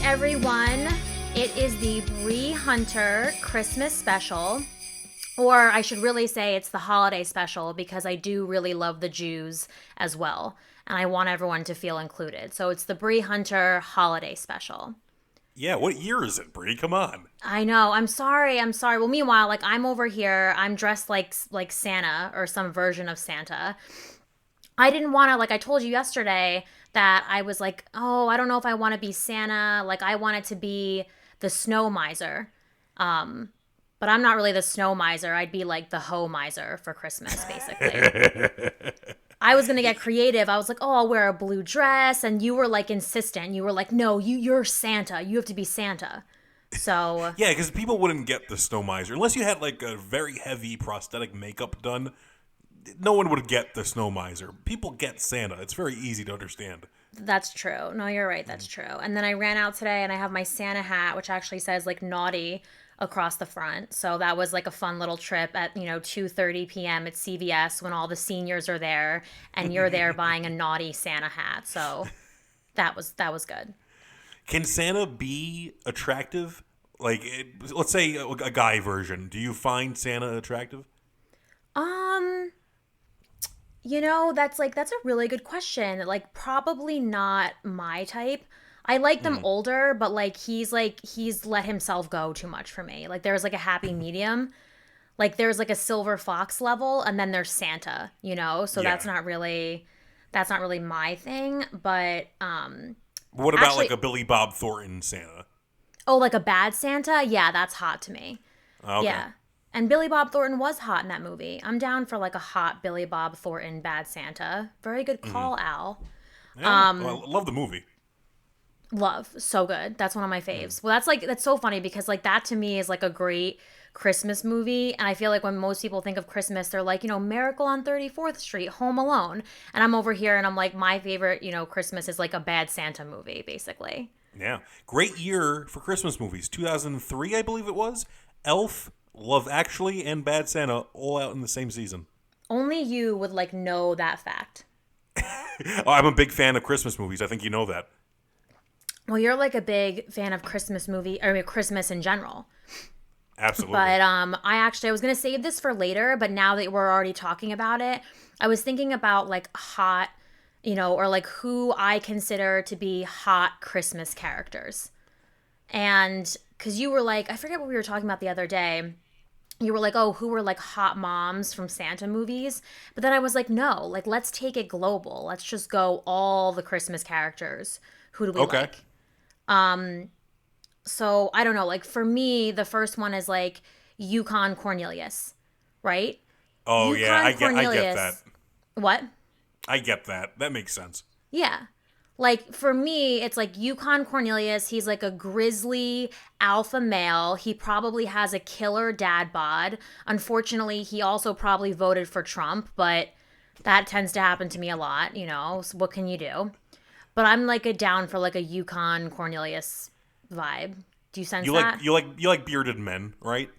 everyone. It is the Brie Hunter Christmas special. Or I should really say it's the holiday special because I do really love the Jews as well. And I want everyone to feel included. So it's the Brie Hunter holiday special. Yeah, what year is it, Brie? Come on. I know. I'm sorry. Well, meanwhile, like I'm over here. I'm dressed like Santa or some version of Santa. I didn't want to, like I told you yesterday, that I was like, oh, I don't know if I want to be Santa. Like I wanted to be the snow miser. But I'm not really the snow miser. I'd be like the hoe miser for Christmas, basically. I was going to get creative. I was like, oh, I'll wear a blue dress. And you were like insistent. You were like, no, you're Santa. You have to be Santa. So. Yeah, because people wouldn't get the snow miser. Unless you had like a very heavy prosthetic makeup done, no one would get the snow miser. People get Santa. It's very easy to understand. That's true. No, you're right. That's true. And then I ran out today and I have my Santa hat, which actually says like naughty across the front. So that was like a fun little trip at, 2:30 p.m. at CVS when all the seniors are there and you're there buying a naughty Santa hat. So that was good. Can Santa be attractive? Like, let's say a guy version. Do you find Santa attractive? That's a really good question. Like, probably not my type. I like them older, but he's let himself go too much for me. Like there's like a happy medium. Like there's like a silver fox level and then there's Santa, So Yeah. that's not really my thing, but What about actually, like a Billy Bob Thornton Santa? oh, like a bad Santa? Yeah, that's hot to me. Okay. Yeah. And Billy Bob Thornton was hot in that movie. I'm down for like a hot Billy Bob Thornton bad Santa. Very good call, Al. Yeah, well, I love the movie. Love. So good. That's one of my faves. Well, that's so funny because like that to me is like a great Christmas movie. And I feel like when most people think of Christmas, they're like, Miracle on 34th Street, Home Alone. And I'm over here and I'm like, my favorite, Christmas is like a bad Santa movie, basically. Yeah. Great year for Christmas movies. 2003, I believe it was. Elf, Love Actually, and Bad Santa all out in the same season. Only you would like know that fact. I'm a big fan of Christmas movies. I think you know that. Well, you're like a big fan of Christmas Christmas in general. Absolutely. But I was going to save this for later, but now that we're already talking about it, I was thinking about like hot, or like who I consider to be hot Christmas characters. And because you were like, I forget what we were talking about the other day. You were like, oh, who were like hot moms from Santa movies? But then I was like, no, like let's take it global. Let's just go all the Christmas characters. Who do we like? So I don't know. Like for me, the first one is like Yukon Cornelius, right? Oh, Yukon yeah, I get that. What? I get that. That makes sense. Yeah. Like for me, it's like Yukon Cornelius. He's like a grizzly alpha male. He probably has a killer dad bod. Unfortunately, he also probably voted for Trump, but that tends to happen to me a lot, So what can you do? But I'm like down for like a Yukon Cornelius vibe. Do you sense that? You like bearded men, right?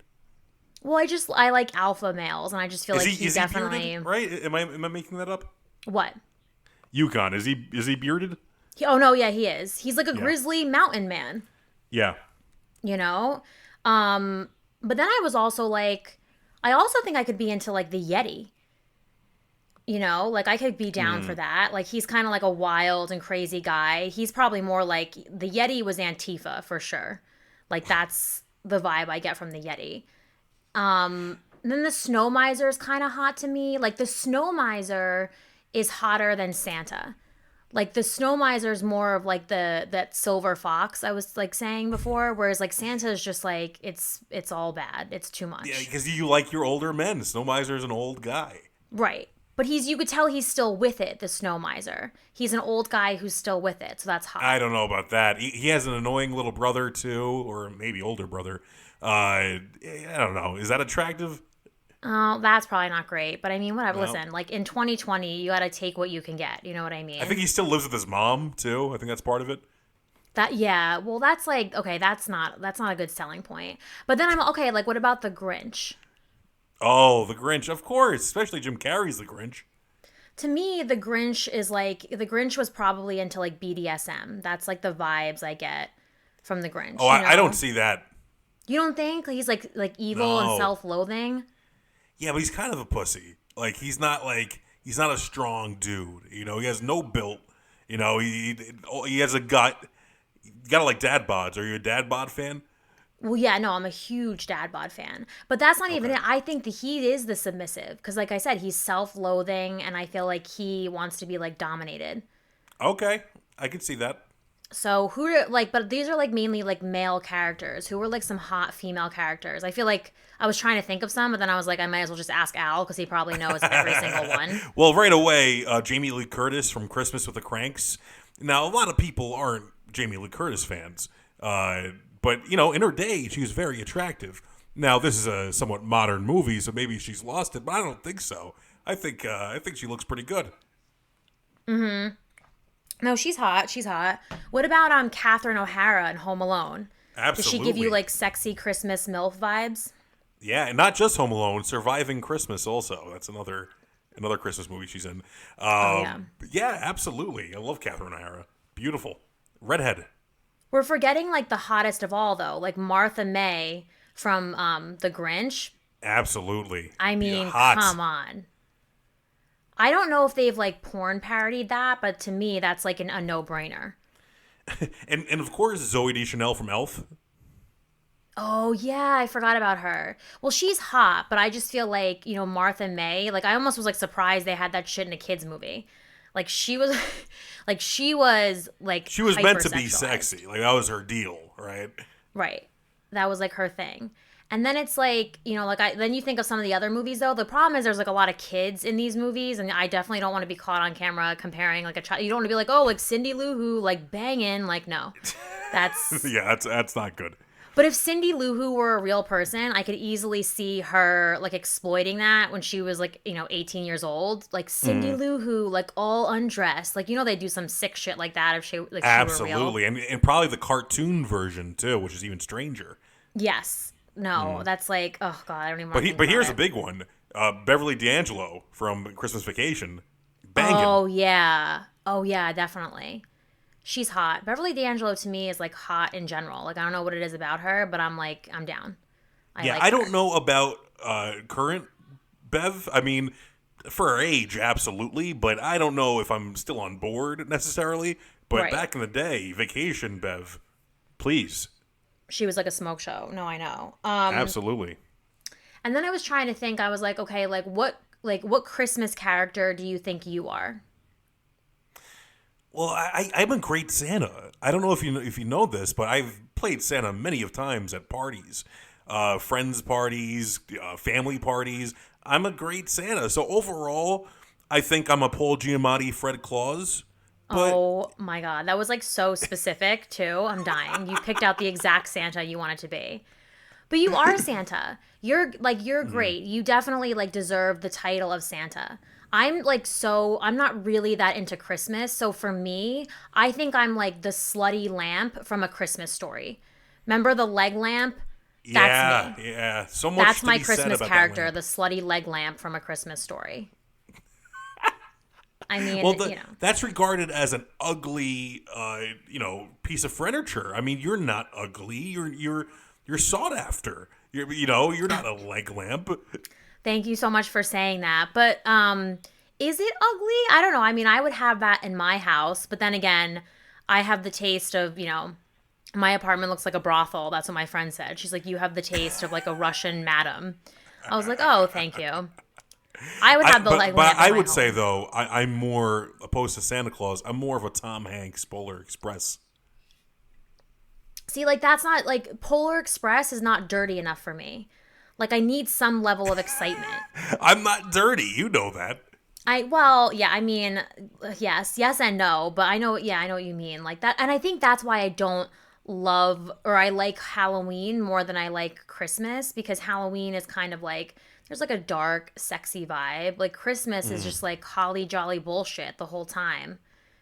Well, I like alpha males, and I just feel like he's is definitely he bearded, right? Am I making that up? What? Yukon, is he bearded? Oh no, yeah, he is. He's like a grizzly mountain man. Yeah. But then I was also like, I also think I could be into like the Yeti. Like I could be down for that. Like he's kind of like a wild and crazy guy. He's probably more like the Yeti was Antifa for sure. Like that's the vibe I get from the Yeti. And then the snow miser is kind of hot to me. Like the snow miser is hotter than Santa. Like the snow miser is more of like that silver fox I was like saying before, whereas like Santa is just like it's all bad. It's too much. Yeah, because you like your older men. Snow Miser is an old guy. Right. But you could tell he's still with it, the snow miser. He's an old guy who's still with it, so that's hot. I don't know about that. He has an annoying little brother too, or maybe older brother. I don't know. Is that attractive? Oh, that's probably not great. But I mean, whatever. No. Listen, like in 2020, you got to take what you can get. You know what I mean? I think he still lives with his mom too. I think that's part of it. Yeah. Well, that's like okay. That's not a good selling point. But then I'm okay. Like, what about the Grinch? Oh, the Grinch, of course. Especially Jim Carrey's the Grinch. To me, the Grinch was probably into like BDSM. That's like the vibes I get from The Grinch. Oh, I don't see that. You don't think he's like evil and No. self-loathing? Yeah, but he's kind of a pussy. He's not a strong dude. He has no built. He has a gut. You gotta like dad bods. Are you a dad bod fan? Well, yeah, no, I'm a huge Dad Bod fan. But that's not even Okay. it. I think that he is the submissive. Because, like I said, he's self-loathing, and I feel like he wants to be, like, dominated. Okay, I can see that. So, but these are, like, mainly, like, male characters. Who were, like, some hot female characters? I feel like I was trying to think of some, but then I was like, I might as well just ask Al, because he probably knows every single one. Well, right away, Jamie Lee Curtis from Christmas with the Cranks. Now, a lot of people aren't Jamie Lee Curtis fans. But, in her day, she was very attractive. Now, this is a somewhat modern movie, so maybe she's lost it, but I don't think so. I think she looks pretty good. Mm-hmm. No, she's hot. She's hot. What about Catherine O'Hara in Home Alone? Absolutely. Does she give you, like, sexy Christmas MILF vibes? Yeah, and not just Home Alone, Surviving Christmas also. That's another Christmas movie she's in. Yeah. Yeah, absolutely. I love Catherine O'Hara. Beautiful. Redhead. We're forgetting, like, the hottest of all, though. Like, Martha May from The Grinch. Absolutely. I mean, hot. come on. I don't know if they've, like, porn parodied that, but to me, that's, like, a no-brainer. And of course, Zooey Deschanel from Elf. Oh, yeah, I forgot about her. Well, she's hot, but I just feel like, Martha May, like, I almost was, like, surprised they had that shit in a kid's movie. Like, she was, she was meant to be hypersexualized. sexy. Like, that was her deal, right? Right. That was, like, her thing. And then it's like, then you think of some of the other movies, though. The problem is there's, like, a lot of kids in these movies, and I definitely don't want to be caught on camera comparing, like, a child. You don't want to be like, oh, like, Cindy Lou Who, like, banging. Like, no. That's... Yeah, that's not good. But if Cindy Lou Who were a real person, I could easily see her, like, exploiting that when she was, like, 18 years old. Like, Cindy Lou Who, like, all undressed. Like, they do some sick shit like that if she were real. Absolutely. And probably the cartoon version, too, which is even stranger. Yes. No, that's like, oh, God, I don't even want to think But about here's it. a big one. Beverly D'Angelo from Christmas Vacation. Banging. Oh, yeah. Oh, yeah, definitely. She's hot. Beverly D'Angelo, to me, is, like, hot in general. Like, I don't know what it is about her, but I'm down. I don't know about current Bev. I mean, for her age, absolutely. But I don't know if I'm still on board necessarily. But Right. back in the day, Vacation Bev, please. She was, like, a smoke show. No, I know. Absolutely. And then I was trying to think, I was like, okay, what Christmas character do you think you are? Well, I'm a great Santa. I don't know if you know this, but I've played Santa many of times at parties, friends parties, family parties. I'm a great Santa. So overall, I think I'm a Paul Giamatti, Fred Claus. But Oh my God, that was like so specific too. I'm dying. You picked out the exact Santa you wanted to be. But you are Santa. You're great. You definitely like deserve the title of Santa. I'm not really that into Christmas. So for me, I think I'm like the slutty lamp from A Christmas Story. Remember the leg lamp? That's me. Yeah. So much. That's to my be said Christmas about that character, lamp. the slutty leg lamp from A Christmas Story. I mean, Well, that's regarded as an ugly, piece of furniture. I mean, you're not ugly. You're sought after. You're not a leg lamp. Thank you so much for saying that. But is it ugly? I don't know. I mean, I would have that in my house. But then again, I have the taste of, my apartment looks like a brothel. That's what my friend said. She's like, you have the taste of like a Russian madam. I was like, oh, thank you. I would have the leg But lamp in I my would home. say, though, I'm more, opposed to Santa Claus, I'm more of a Tom Hanks Polar Express. See, like that's not like Polar Express is not dirty enough for me. Like I need some level of excitement. I'm not dirty. You know that. I mean, yes and no, but I know what you mean. Like that, and I think that's why I don't love or I like Halloween more than I like Christmas because Halloween is kind of like there's like a dark, sexy vibe. Like Christmas is just like holly jolly bullshit the whole time,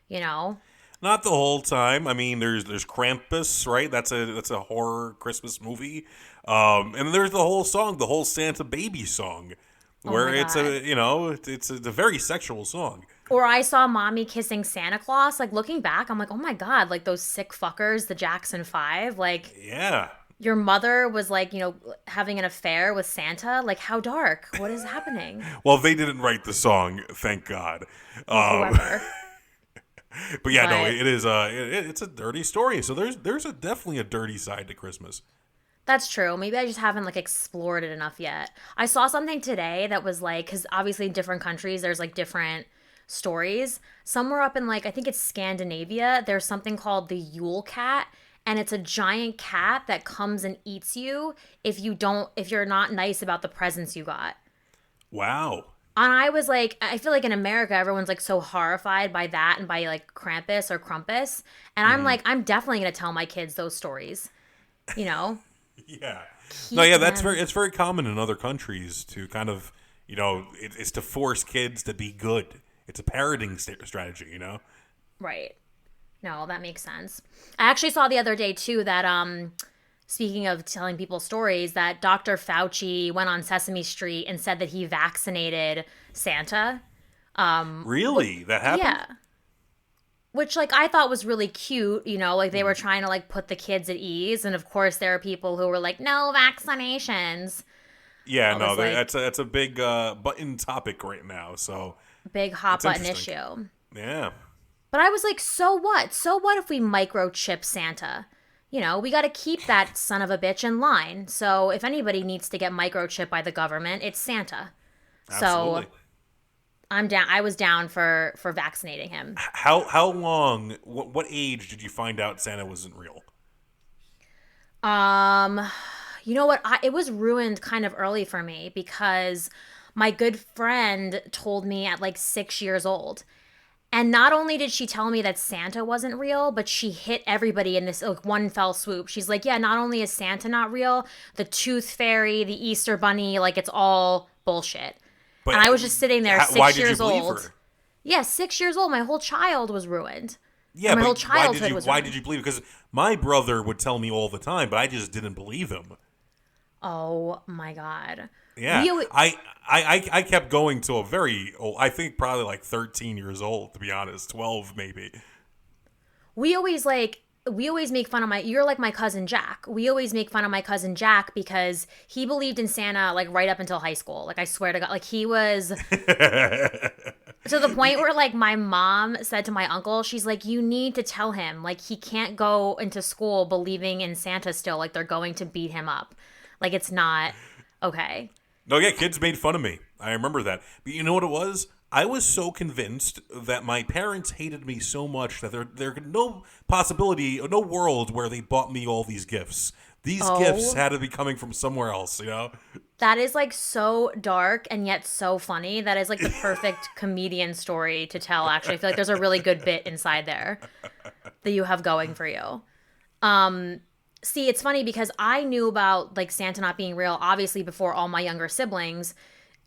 you know? Not the whole time. I mean, there's Krampus, right? That's a horror Christmas movie. And then there's the whole song, the whole Santa Baby song. Oh where my it's God. it's a very sexual song. Or I saw mommy kissing Santa Claus. Like looking back, I'm like, oh my God, like those sick fuckers, the Jackson Five. Like Yeah. your mother was like, having an affair with Santa. Like how dark? What is happening? Well, they didn't write the song, thank God. Well, Um, whoever. but yeah, no, But it is. It's a dirty story. So there's definitely a dirty side to Christmas. that's true. Maybe I just haven't like explored it enough yet. I saw something today that was like, because obviously in different countries, there's like different stories. Somewhere up in like, I think it's Scandinavia, there's something called the Yule cat. And it's a giant cat that comes and eats you if you're not nice about the presents you got. Wow. And I was like, I feel like in America, everyone's like so horrified by that and by like Krampus or Krampus. And I'm like, I'm definitely going to tell my kids those stories, you know? Yeah. No, Keep yeah, them. it's very common in other countries to kind of, it's to force kids to be good. It's a parroting strategy, you know? Right. No, that makes sense. I actually saw the other day too that speaking of telling people stories, that Dr. Fauci went on Sesame Street and said that he vaccinated Santa. Really? That happened? Yeah. Which like I thought was really cute, like they were trying to like put the kids at ease, and of course there are people who were like no vaccinations. Yeah, All no, this like that's a big button topic right now. So big hot it's button interesting. issue. Yeah. But I was like, so what? So what if we microchip Santa? We got to keep that son of a bitch in line. So if anybody needs to get microchipped by the government, it's Santa. So Absolutely. I'm down. I was down for vaccinating him. How long? What age did you find out Santa wasn't real? Um, you know what? It was ruined kind of early for me because my good friend told me at like 6 years old. And not only did she tell me that Santa wasn't real, but she hit everybody in this like one fell swoop. She's like, yeah, not only is Santa not real, the Tooth Fairy, the Easter Bunny, like it's all bullshit. But And I was just sitting there why six did you years believe old. her? Yeah, 6 years old. My whole child was ruined. Yeah, Or my but whole childhood was why did ruined. you believe it? Because my brother would tell me all the time, but I just didn't believe him. Oh my God. Yeah, We always, I kept going till a very old. I think probably like 13 years old, to be honest, 12 maybe. we always like we always make fun of you're like my cousin Jack. We always make fun of my cousin Jack because he believed in Santa like right up until high school. Like I swear to God, like he was to the point where like my mom said to my uncle, she's like, you need to tell him like he can't go into school believing in Santa still. Like they're going to beat him up. Like it's not okay. No, yeah, kids made fun of me. I remember that. But you know what it was? I was so convinced that my parents hated me so much that there could no possibility, no world where they bought me all these gifts. These gifts Oh, had to be coming from somewhere else, you know? that is like so dark and yet so funny. That is like the perfect comedian story to tell, actually. I feel like there's a really good bit inside there that you have going for you. See, it's funny because I knew about like Santa not being real, obviously, before all my younger siblings.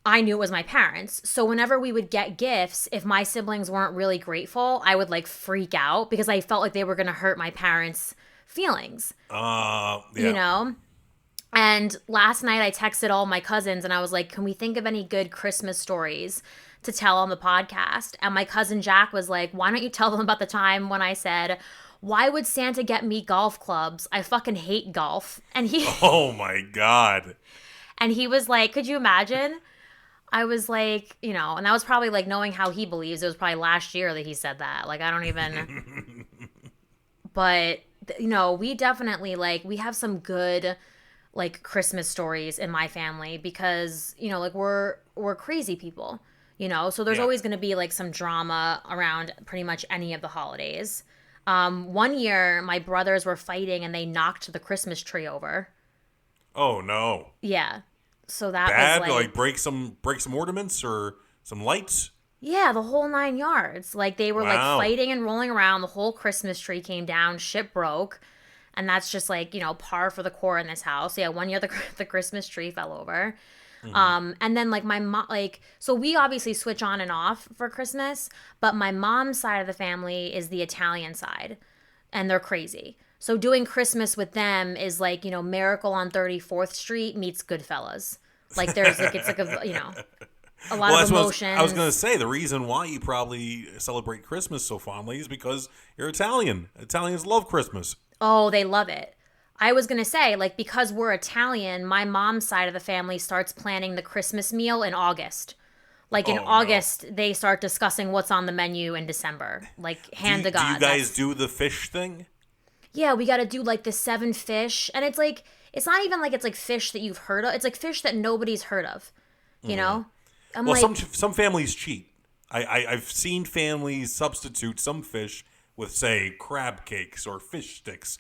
I knew it was my parents. So whenever we would get gifts, if my siblings weren't really grateful, I would like freak out because I felt like they were going to hurt my parents' feelings, you Yeah. know? And last night I texted all my cousins and I was like, can we think of any good Christmas stories to tell on the podcast? And my cousin Jack was like, why don't you tell them about the time when I said, why would Santa get me golf clubs? I fucking hate golf. And he Oh my God. and he was like, could you imagine? I was like, and that was probably like knowing how he believes. It was probably last year that he said that. Like I don't even but we definitely like we have some good like Christmas stories in my family because, like we're crazy people, so there's Yeah. always going to be like some drama around pretty much any of the holidays. One year my brothers were fighting and they knocked the Christmas tree over. Oh no. Yeah. So that was Bad? like Like break some ornaments or some lights? yeah, the whole 9 yards. Like they were like Wow. fighting and rolling around. The whole Christmas tree came down, shit broke. And that's just like, par for the core in this house. Yeah, one year the Christmas tree fell over. And then like my mom, like, so we obviously switch on and off for Christmas, but my mom's side of the family is the Italian side, and they're crazy. So doing Christmas with them is like, Miracle on 34th Street meets Goodfellas. Like there's like it's like a a lot Well, of that's what emotions. I was going to say. The reason why you probably celebrate Christmas so fondly is because you're Italian. Italians love Christmas. Oh, they love it. I was going to say, like, because we're Italian, my mom's side of the family starts planning the Christmas meal in August. Like, in Oh no. August, they start discussing what's on the menu in December. Like, hand to Do you God. guys do the fish thing? Yeah, we got to do, like, the 7 fish. And it's like, it's not even like it's like fish that you've heard of. It's like fish that nobody's heard of, you know? I'm Well, like, some families cheat. I've seen families substitute some fish with, say, crab cakes or fish sticks.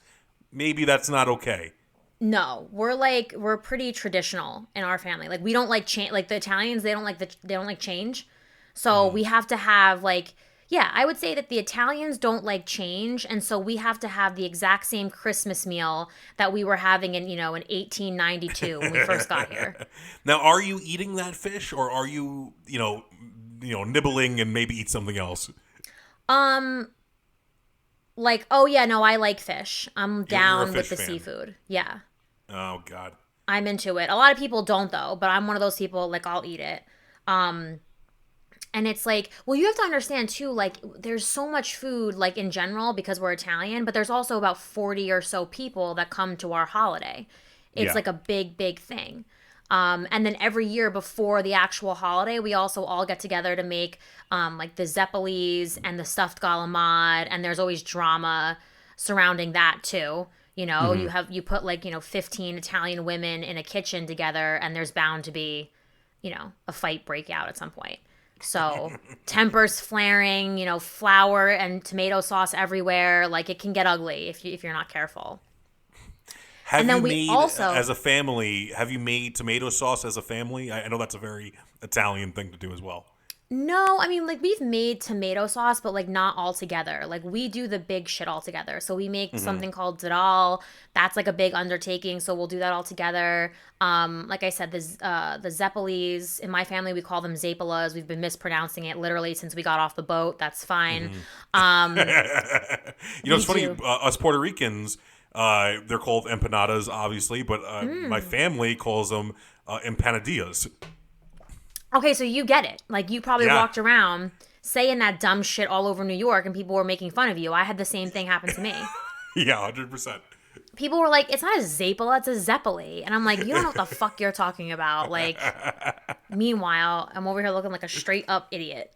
Maybe that's not okay. no, we're pretty traditional in our family. Like we don't like change. Like the Italians, they don't like change. So we have to have like yeah, I would say that the Italians don't like change, and so we have to have the exact same Christmas meal that we were having in in 1892 when we first got here. Now, are you eating that fish, or are you nibbling and maybe eat something else? Um, like oh yeah, no, I like fish. I'm You're a down fish with the fan. seafood. Yeah, Oh God. I'm into it. A lot of people don't though, but I'm one of those people. Like I'll eat it. Um, And it's like, well, you have to understand too, like, there's so much food, like, in general, because we're Italian, but there's also about 40 or so people that come to our holiday. It's Yeah. like a big, big thing. And then every year before the actual holiday, we also all get together to make, like, the zeppelis and the stuffed galamad, and there's always drama surrounding that too. You put, like, 15 Italian women in a kitchen together, and there's bound to be, a fight break out at some point. So tempers flaring, flour and tomato sauce everywhere. Like it can get ugly if you're not careful. Have And you then we made also as a family? Have you made tomato sauce as a family? I know that's a very Italian thing to do as well. no, I mean like we've made tomato sauce, but like not all together. Like we do the big shit all together. So we make something called dal. That's like a big undertaking. So we'll do that all together. Like I said, the zeppelis in my family we call them zapalas. We've been mispronouncing it literally since we got off the boat. That's fine. It's funny. Do. Us Puerto Ricans, they're called empanadas, obviously, but my family calls them empanadillas. Okay, so you get it. Like you probably Yeah. walked around saying that dumb shit all over New York and people were making fun of you. I had the same thing happen to me. Yeah, 100%. People were like, it's not a Zapala, it's a Zeppeli. And I'm like, you don't know what the fuck you're talking about. Like, meanwhile, I'm over here looking like a straight up idiot.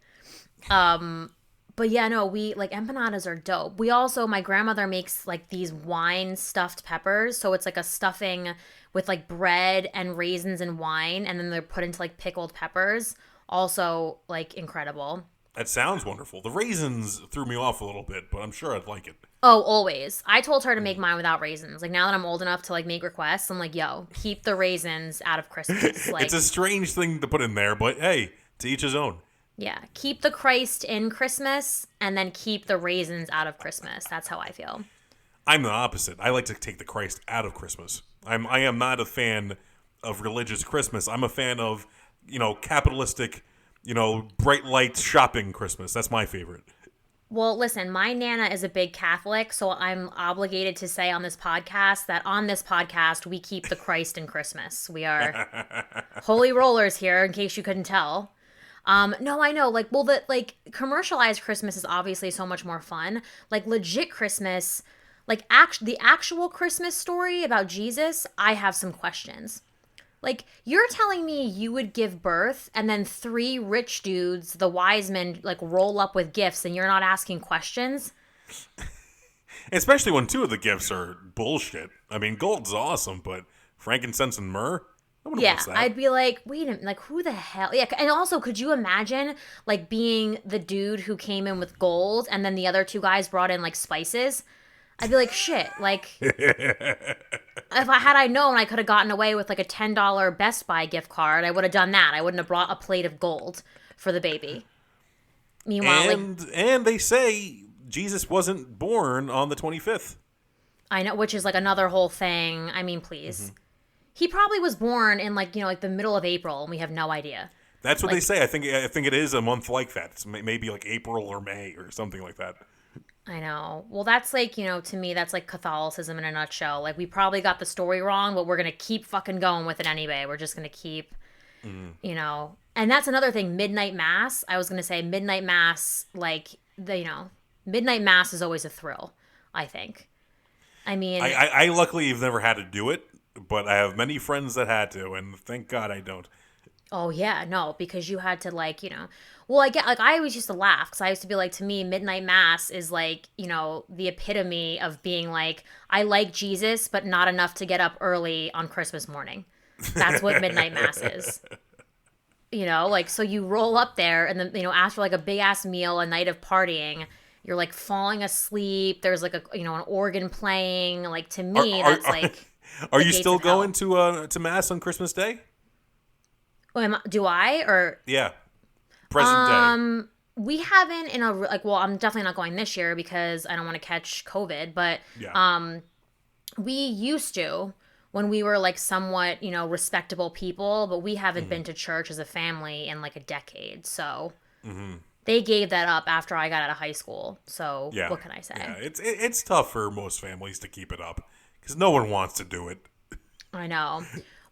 But yeah, no, we like empanadas are dope. We also, my grandmother makes like these wine stuffed peppers. So it's like a stuffing with like bread and raisins and wine. And then they're put into like pickled peppers. Also, like incredible. That sounds wonderful. The raisins threw me off a little bit, but I'm sure I'd like it. Oh, always. I told her to make mine without raisins. Like now that I'm old enough to like make requests, I'm like, yo, keep the raisins out of Christmas. Like It's a strange thing to put in there, but hey, to each his own. yeah, keep the Christ in Christmas and then keep the raisins out of Christmas. That's how I feel. I'm the opposite. I like to take the Christ out of Christmas. I am not a fan of religious Christmas. I'm a fan of, capitalistic, bright lights shopping Christmas. That's my favorite. Well, listen, my Nana is a big Catholic, so I'm obligated to say on this podcast that on this podcast, we keep the Christ in Christmas. We are holy rollers here, in case you couldn't tell. No, I know. Like, well, commercialized Christmas is obviously so much more fun. Like, legit Christmas, like, the actual Christmas story about Jesus, I have some questions. Like, you're telling me you would give birth and then 3 rich dudes, the wise men, like, roll up with gifts and you're not asking questions? Especially when 2 of the gifts are bullshit. I mean, gold's awesome, but frankincense and myrrh? Nobody Yeah, wants that. I'd be like, wait a minute, like, who the hell? Yeah, and also, could you imagine, like, being the dude who came in with gold and then the other 2 guys brought in, like, spices? I'd be like, shit, like, if I known I could have gotten away with, like, a $10 Best Buy gift card, I would have done that. I wouldn't have brought a plate of gold for the baby. Meanwhile, and they say Jesus wasn't born on the 25th. I know, which is, like, another whole thing. I mean, please. He probably was born in, like, like, the middle of April, and we have no idea. That's what they say. I think it is a month like that. It's maybe like April or May or something like that. I know. Well, that's like, to me, that's like Catholicism in a nutshell. Like, we probably got the story wrong, but we're going to keep fucking going with it anyway. We're just going to keep you know. And that's another thing, midnight mass. I was going to say midnight mass, like, midnight mass is always a thrill, I think. I mean, I luckily have never had to do it, but I have many friends that had to, and thank God I don't. oh yeah, no, because you had to like, well, I get like I always used to laugh because I used to be like, to me, midnight mass is like, the epitome of being like, I like Jesus, but not enough to get up early on Christmas morning. That's what midnight mass is. Like so you roll up there and then after like a big ass meal, a night of partying, you're like falling asleep. There's like an organ playing. Like to me, that's like are the you gates still of hell. going to mass on Christmas Day? Do I or Yeah, present day. we haven't in a like well I'm definitely not going this year because I don't want to catch COVID, but Yeah. we used to when we were like somewhat respectable people, but we haven't been to church as a family in like a decade, so they gave that up after I got out of high school, so Yeah. what can I say? Yeah. It's tough for most families to keep it up because no one wants to do it. I know.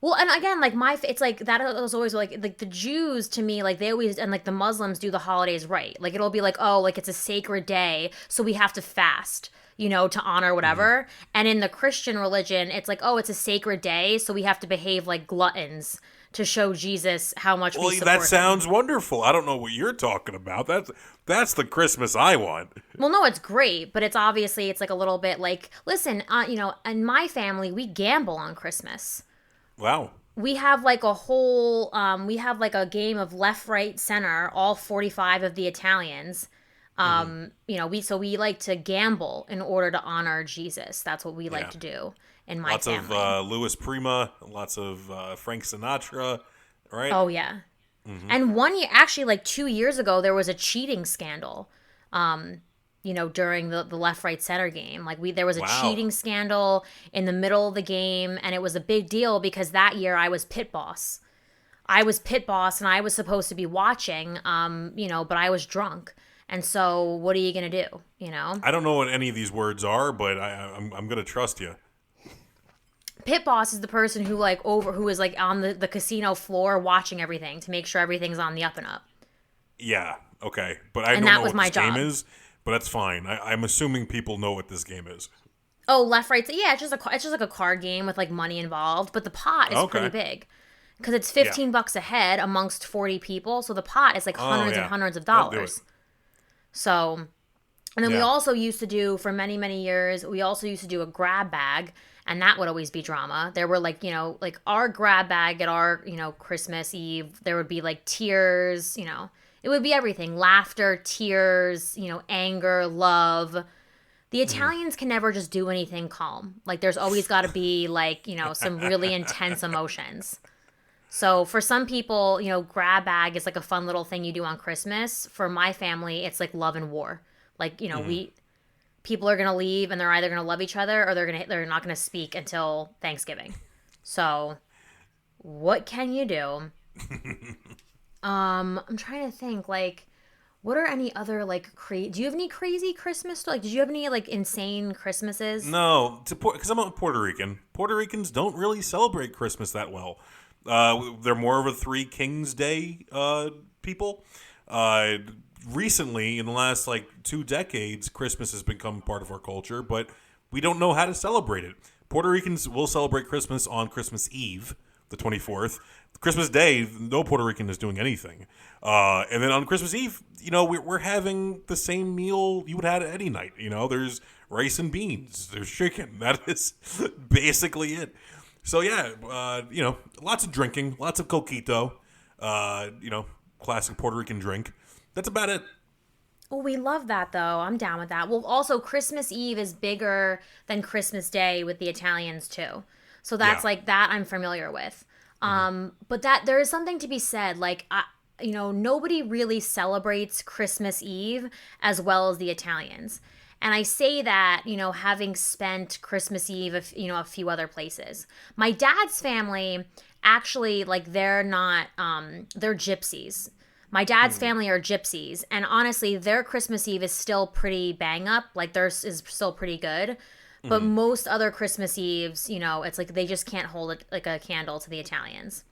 Well, and again, like it's like that was always like the Jews to me, like they always, and like the Muslims do the holidays right. Like it'll be like, oh, like it's a sacred day, so we have to fast, to honor whatever. And in the Christian religion, it's like, oh, it's a sacred day, so we have to behave like gluttons to show Jesus how much Well, we support that him. sounds wonderful. I don't know what you're talking about. That's the Christmas I want. Well, no, it's great, but it's obviously it's like a little bit like, listen, in my family, we gamble on Christmas. Wow. We have like a whole we have like a game of left, right, center, all 45 of the Italians. We like to gamble in order to honor Jesus. That's what we like Yeah. to do in my Lots family. of Louis Prima, lots of Frank Sinatra, right? Oh yeah. And one year, actually like 2 years ago, there was a cheating scandal. During the left, right, center game, like there was a Wow. cheating scandal in the middle of the game, and it was a big deal because that year I was pit boss. I was pit boss, and I was supposed to be watching, but I was drunk. And so, what are you gonna do? I don't know what any of these words are, but I'm gonna trust you. Pit boss is the person who is like on the casino floor watching everything to make sure everything's on the up and up. Yeah. Okay. But I And don't that know was what my this game job. is. But that's fine. I'm assuming people know what this game is. Oh, left, right. Yeah, it's just like a card game with like money involved, but the pot is pretty Okay. big because it's $15 a head amongst 40 people, so the pot is like hundreds yeah. and hundreds of That'll do dollars. So, and then we Yeah. also used to do for many many years. We also used to do a grab bag, and that would always be drama. There were like like our grab bag at our Christmas Eve. There would be like tears. It would be everything: laughter, tears. Anger, love. The Italians can never just do anything calm. Like there's always got to be like, some really intense emotions. So for some people, grab bag is like a fun little thing you do on Christmas. For my family, it's like love and war. Like, people are going to leave and they're either going to love each other or they're not going to speak until Thanksgiving. So what can you do? I'm trying to think like what are any other like do you have any crazy Christmas like did you have any like insane Christmases? No, because I'm a Puerto Rican. Puerto Ricans don't really celebrate Christmas that well. They're more of a Three Kings Day people. Recently, in the last like 2 decades, Christmas has become part of our culture, but we don't know how to celebrate it. Puerto Ricans will celebrate Christmas on Christmas Eve, the 24th. Christmas Day, no Puerto Rican is doing anything. And then on Christmas Eve, we're having the same meal you would have at any night. There's rice and beans. There's chicken. That is basically it. So, yeah, lots of drinking, lots of coquito, classic Puerto Rican drink. That's about it. Oh, we love that though. I'm down with that. Well, also Christmas Eve is bigger than Christmas Day with the Italians too. So that's Yeah. like that I'm familiar with. But that there is something to be said. Like, nobody really celebrates Christmas Eve as well as the Italians. And I say that, having spent Christmas Eve, a few other places. My dad's family actually, like, they're not, they're gypsies. My dad's family are gypsies, and honestly, their Christmas Eve is still pretty bang up. Like theirs is still pretty good, but most other Christmas Eves, it's like they just can't hold it like a candle to the Italians.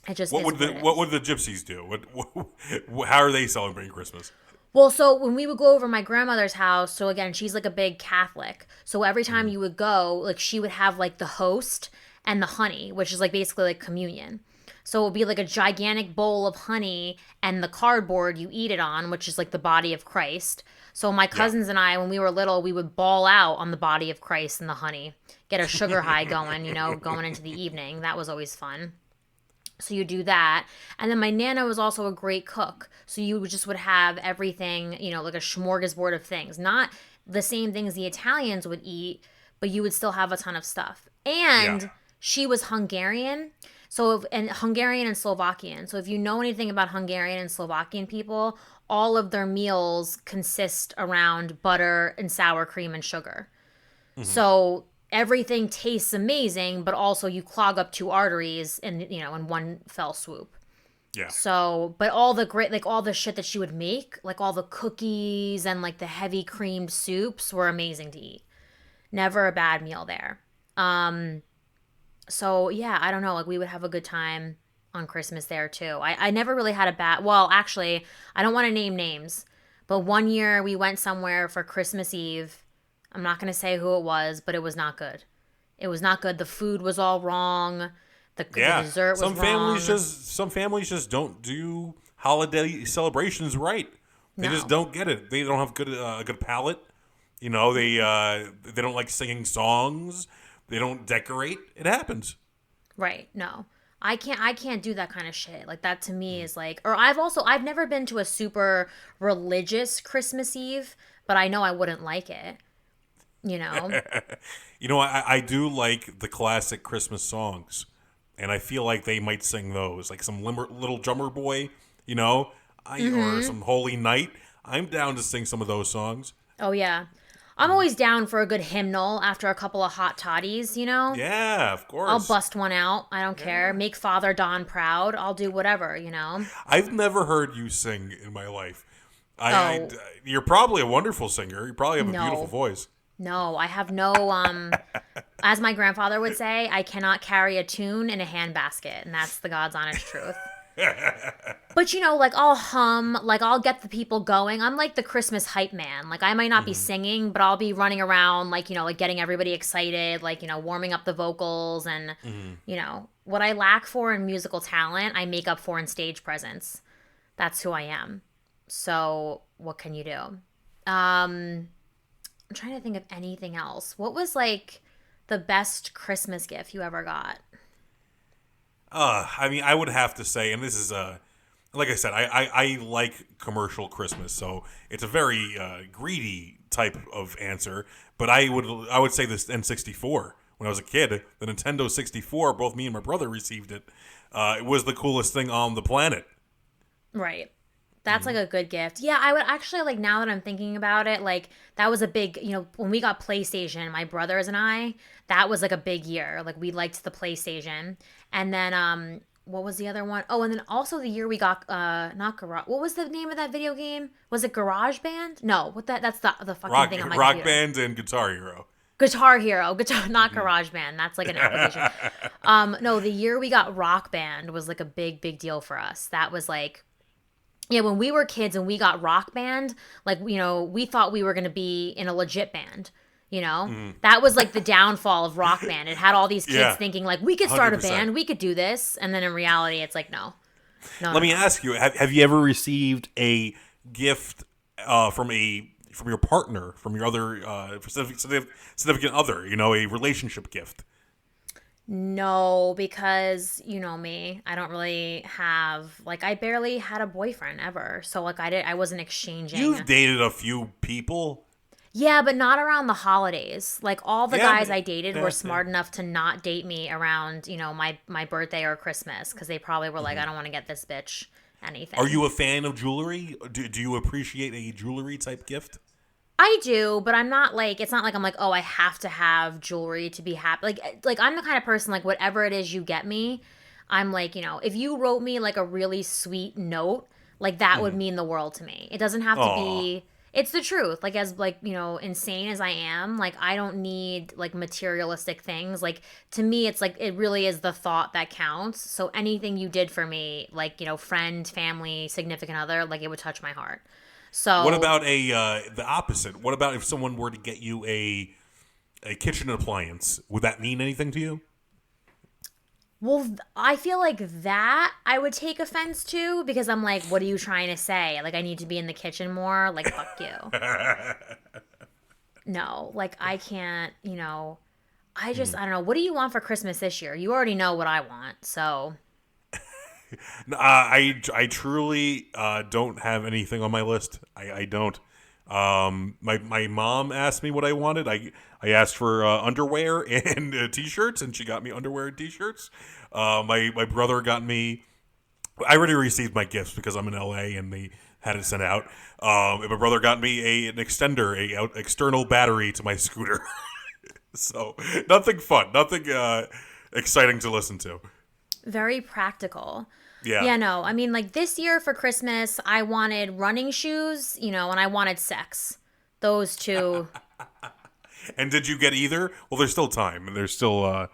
It just What is would what the it what is. would the gypsies do? How are they celebrating Christmas? Well, so when we would go over my grandmother's house, so again, she's like a big Catholic. So every time Mm, you would go, like she would have like the host and the honey, which is like basically like communion. So it would be like a gigantic bowl of honey and the cardboard you eat it on, which is like the body of Christ. So my yeah. cousins and I, when we were little, we would ball out on the body of Christ and the honey, get a sugar high going, going into the evening. That was always fun. So you do that. And then my nana was also a great cook. So you just would have everything, like a smorgasbord of things. Not the same things the Italians would eat, but you would still have a ton of stuff. Yeah. And she was Hungarian. And Hungarian and Slovakian. So if you know anything about Hungarian and Slovakian people, all of their meals consist around butter and sour cream and sugar. Hmm. So everything tastes amazing, but also you clog up two arteries in one fell swoop. Yeah. So, but all the great, like all the shit that she would make, like all the cookies and like the heavy creamed soups were amazing to eat. Never a bad meal there. So yeah, I don't know. Like we would have a good time on Christmas there too. I never really had a bad, well, actually, I don't want to name names, but one year we went somewhere for Christmas Eve. I'm not going to say who it was, but it was not good. It was not good. The food was all wrong. The Yeah. dessert was wrong. Some families just don't do holiday celebrations right. They just No. don't get it. They don't have a good palate. They don't like singing songs. They don't decorate. It happens. Right. No. I can't do that kind of shit. Like that to me is like, or I've never been to a super religious Christmas Eve, but I know I wouldn't like it, you know? I do like the classic Christmas songs, and I feel like they might sing those, like some Little Drummer Boy, or some Holy Night. I'm down to sing some of those songs. Oh yeah. I'm always down for a good hymnal after a couple of hot toddies. Yeah, of I'll course. bust one out. I don't care. Yeah. Make Father Don proud. I'll do whatever. I've never heard you sing in my life. Oh, You're probably a wonderful singer. You probably have a beautiful no. voice. No, I have no as my grandfather would say, I cannot carry a tune in a handbasket, and that's the God's honest truth. But like I'll hum, like I'll get the people going. I'm like the Christmas hype man. Like I might not be Hmm. singing, but I'll be running around like getting everybody excited, warming up the vocals and Hmm. what I lack for in musical talent, I make up for in stage presence. That's who I am. So, what can you do? I'm trying to think of anything else. What was like the best Christmas gift you ever got? I would have to say, and this is like I said, I like commercial Christmas, so it's a very greedy type of answer. But I would say this N64 when I was a kid, the Nintendo 64. Both me and my brother received it. It was the coolest thing on the planet. Right. That's like a good gift. Yeah, I would actually like now that I'm thinking about it, like that was a big, when we got PlayStation, my brothers and I, that was like a big year. Like we liked the PlayStation. And then what was the other one? Oh, and then also the year we got not Garage. What was the name of that video game? Was it Garage Band? No, what that's the fucking thing on my Rock computer. Band and Guitar Hero. Guitar Hero, not Garage Band. That's like an application. No, the year we got Rock Band was like a big deal for us. That was like, yeah, when we were kids and we got Rock Band, like, we thought we were going to be in a legit band. That was like the downfall of Rock Band. It had all these kids Yeah, thinking like, we could start a 100%. band, we could do this. And then in reality, it's like, no. No, Let no, me no. ask you: Have you ever received a gift from your partner, from your other significant other? A relationship gift. No, because you know me, I don't really have, like, I barely had a boyfriend ever. So like I wasn't exchanging. You've dated a few people. Yeah, but not around the holidays. Like all the Yeah, guys I dated yeah, were yeah. smart enough to not date me around, my birthday or Christmas because they probably were like, I don't want to get this bitch anything. Are you a fan of jewelry? Do you appreciate a jewelry type gift? I do, but I'm not like, it's not like I'm like, oh, I have to have jewelry to be happy. Like I'm the kind of person, like whatever it is you get me, I'm like, if you wrote me like a really sweet note, like that would mean the world to me. It doesn't have to Aw. be It's the truth. Like, as, like, you know, insane as I am, like, I don't need, like, materialistic things. Like, to me, it's like, it really is the thought that counts. So anything you did for me, like, you know, friend, family, significant other, like, it would touch my heart. What So, about the opposite? What about if someone were to get you a kitchen appliance? Would that mean anything to you? well, I feel like that I would take offense to, because I'm like, what are you trying to say? Like, I need to be in the kitchen more? Like, fuck you. No, like, I can't, you know, I don't know. What do you want for Christmas this year? You already know what I want. So, I truly don't have anything on my list. I don't. My mom asked me what I wanted. I asked for underwear and t-shirts, and she got me underwear and t-shirts. My brother got me. I already received my gifts because I'm in LA and they had it sent out. And my brother got me an extender, external battery to my scooter. So nothing fun, nothing exciting to listen to. very practical. Yeah. Yeah, no. I mean, like, this year for Christmas, I wanted running shoes, you know, and I wanted sex. Those two. And did you get either? Well, there's still time, and there's still,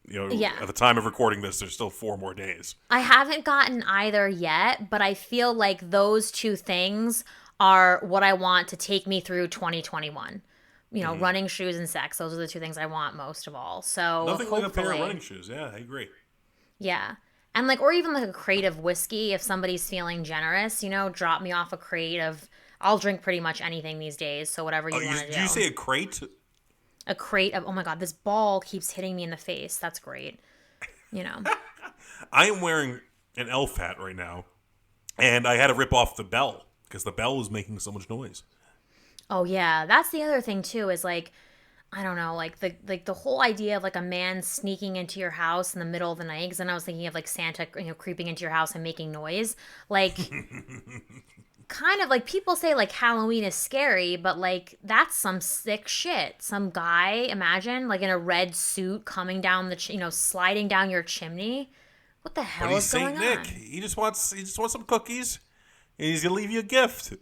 Yeah. at the time of recording this, there's still 4 more days. I haven't gotten either yet, but I feel like those two things are what I want to take me through 2021. You know, running shoes and sex. Those are the two things I want most of all. So Nothing like a pair of hopefully, running shoes. Yeah, I agree. yeah. And like, or even like a crate of whiskey if somebody's feeling generous, you know, drop me off a crate of, I'll drink pretty much anything these days. So whatever you want to do. Did you say a crate? A crate of, oh my God, this ball keeps hitting me in the face. That's great. You know. I am wearing an elf hat right now, and I had to rip off the bell because the bell was making so much noise. Oh yeah, that's the other thing too, is like, I don't know, like the whole idea of like a man sneaking into your house in the middle of the night. Because then I was thinking of like Santa, you know, creeping into your house and making noise. Like, kind of like people say like Halloween is scary, but like that's some sick shit. Some guy, imagine, like in a red suit coming down the, you know, sliding down your chimney. What the hell But he's is going Saint Nick. on? He just wants some cookies, and he's gonna leave you a gift.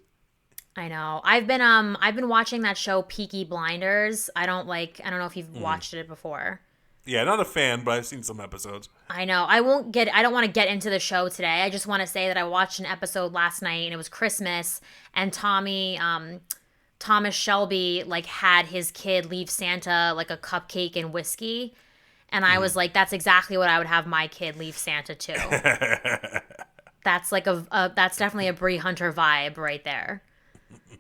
I know. I've been watching that show Peaky Blinders. I don't know if you've watched it before. Yeah, not a fan, but I've seen some episodes. I know. I don't want to get into the show today. I just want to say that I watched an episode last night and it was Christmas, and Thomas Shelby like had his kid leave Santa like a cupcake and whiskey. And I was like, that's exactly what I would have my kid leave Santa to. That's like that's definitely a Brie Hunter vibe right there.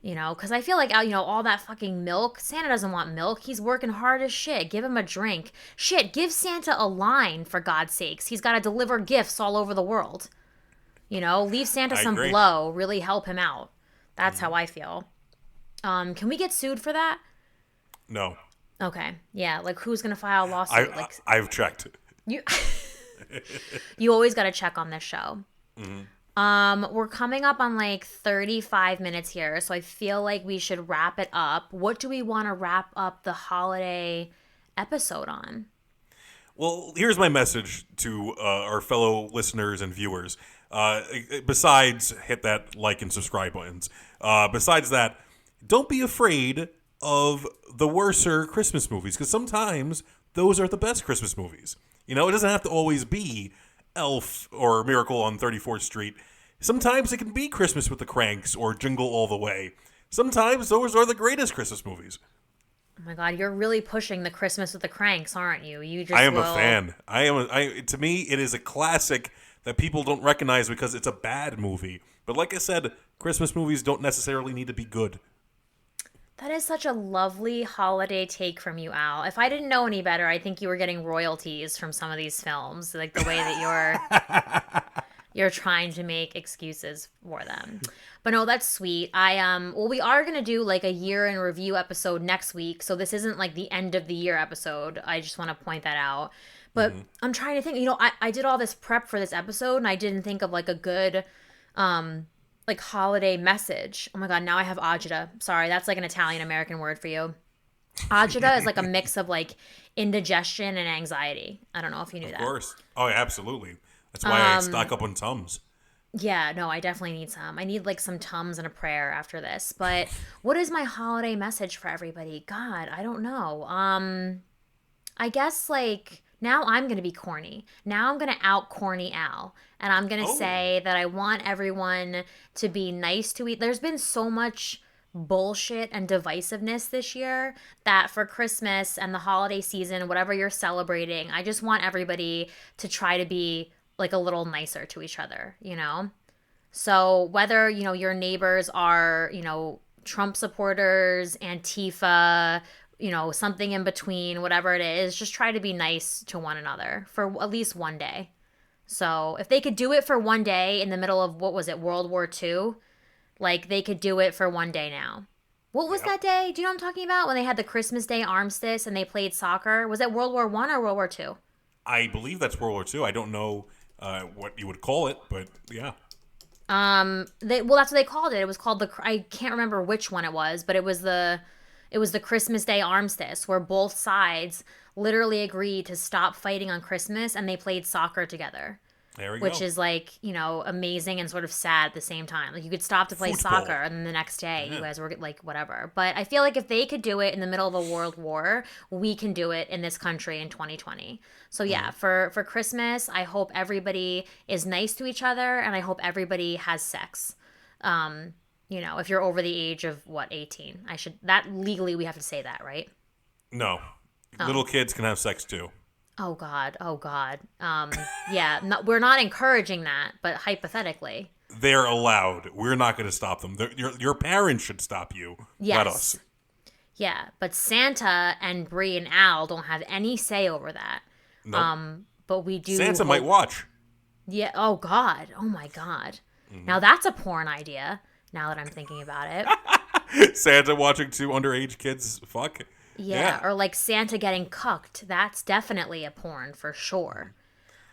You know, because I feel like, you know, all that fucking milk. Santa doesn't want milk. He's working hard as shit. Give him a drink. Shit, give Santa a line, for God's sakes. He's got to deliver gifts all over the world. You know, leave Santa I some agree. blow. Really help him out. That's how I feel. Can we get sued for that? No, Okay. Yeah, like who's going to file a lawsuit? Like I've checked. you you always got to check on this show. We're coming up on like 35 minutes here, so I feel like we should wrap it up. What do we want to wrap up the holiday episode on? Well, here's my message to our fellow listeners and viewers. Besides, hit that like and subscribe buttons. Besides that, don't be afraid of the worser Christmas movies, because sometimes those are the best Christmas movies. You know, it doesn't have to always be Elf or Miracle on 34th Street. Sometimes it can be Christmas with the Cranks or Jingle All the Way. Sometimes those are the greatest Christmas movies. Oh my God, you're really pushing the Christmas with the Cranks, aren't you? You just I am will... a fan. To me, it is a classic that people don't recognize because it's a bad movie. But like I said, Christmas movies don't necessarily need to be good. That is such a lovely holiday take from you, Al. If I didn't know any better, I think you were getting royalties from some of these films, like the way that you're trying to make excuses for them. But no, that's sweet. We are gonna do like a year in review episode next week, so this isn't like the end of the year episode. I just want to point that out. But I'm trying to think. You know, I did all this prep for this episode, and I didn't think of like a good like holiday message. Oh my God, now I have agita. Sorry, that's like an Italian American word for you. Agita is like a mix of like indigestion and anxiety. I don't know if you knew that. Of course. Oh, yeah, absolutely. That's why I stock up on Tums. Yeah, no, I definitely need some. I need like some Tums and a prayer after this. But what is my holiday message for everybody? God, I don't know. I guess like now I'm going to be corny. Now I'm going to out corny Al. And I'm going to Oh, say that I want everyone to be nice to each. There's been so much bullshit and divisiveness this year that for Christmas and the holiday season, whatever you're celebrating, I just want everybody to try to be like a little nicer to each other, you know? So whether, your neighbors are, Trump supporters, Antifa, something in between, whatever it is, just try to be nice to one another for at least one day. So if they could do it for one day in the middle of, what was it, World War II, like they could do it for one day now. What was yep. that day? Do you know what I'm talking about? When they had the Christmas Day armistice and they played soccer? Was it World War One or World War II? I believe that's World War II. I don't know what you would call it, but yeah. That's what they called it. It was called I can't remember which one it was, but it was the Christmas Day armistice where both sides literally agreed to stop fighting on Christmas and they played soccer together, There we which go. is like, amazing and sort of sad at the same time. Like you could stop to play soccer Football. and then the next day you Yeah. guys were like whatever. But I feel like if they could do it in the middle of a world war, we can do it in this country in 2020. So yeah, for Christmas, I hope everybody is nice to each other and I hope everybody has sex. If you're over the age of what, 18. That legally we have to say that, right? No. Oh. Little kids can have sex too. Oh God. Oh God. Yeah, no, we're not encouraging that, but hypothetically. They're allowed. We're not going to stop them. Your parents should stop you. Not Yes. us. Yeah, but Santa and Bree and Al don't have any say over that. Nope. But we do Santa might watch. Yeah, oh God. Oh my God. Now that's a porn idea, now that I'm thinking about it. Santa watching two underage kids fuck. Yeah, or like Santa getting cucked. That's definitely a porn for sure.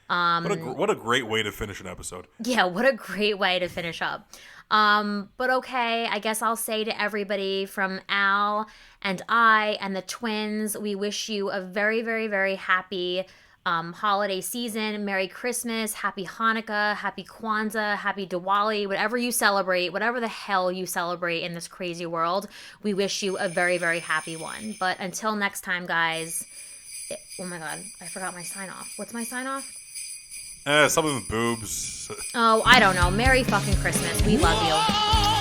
What a great way to finish an episode. Yeah, what a great way to finish up. But okay, I guess I'll say to everybody from Al and I and the twins, we wish you a very, very, very happy holiday season. Merry Christmas, Happy Hanukkah, Happy Kwanzaa, Happy Diwali, whatever you celebrate, whatever the hell you celebrate in this crazy world. We wish you a very, very happy one. But until next time, guys. Oh my God, I forgot my sign off. What's my sign off? Something with boobs. Oh, I don't know. Merry fucking Christmas. We love you.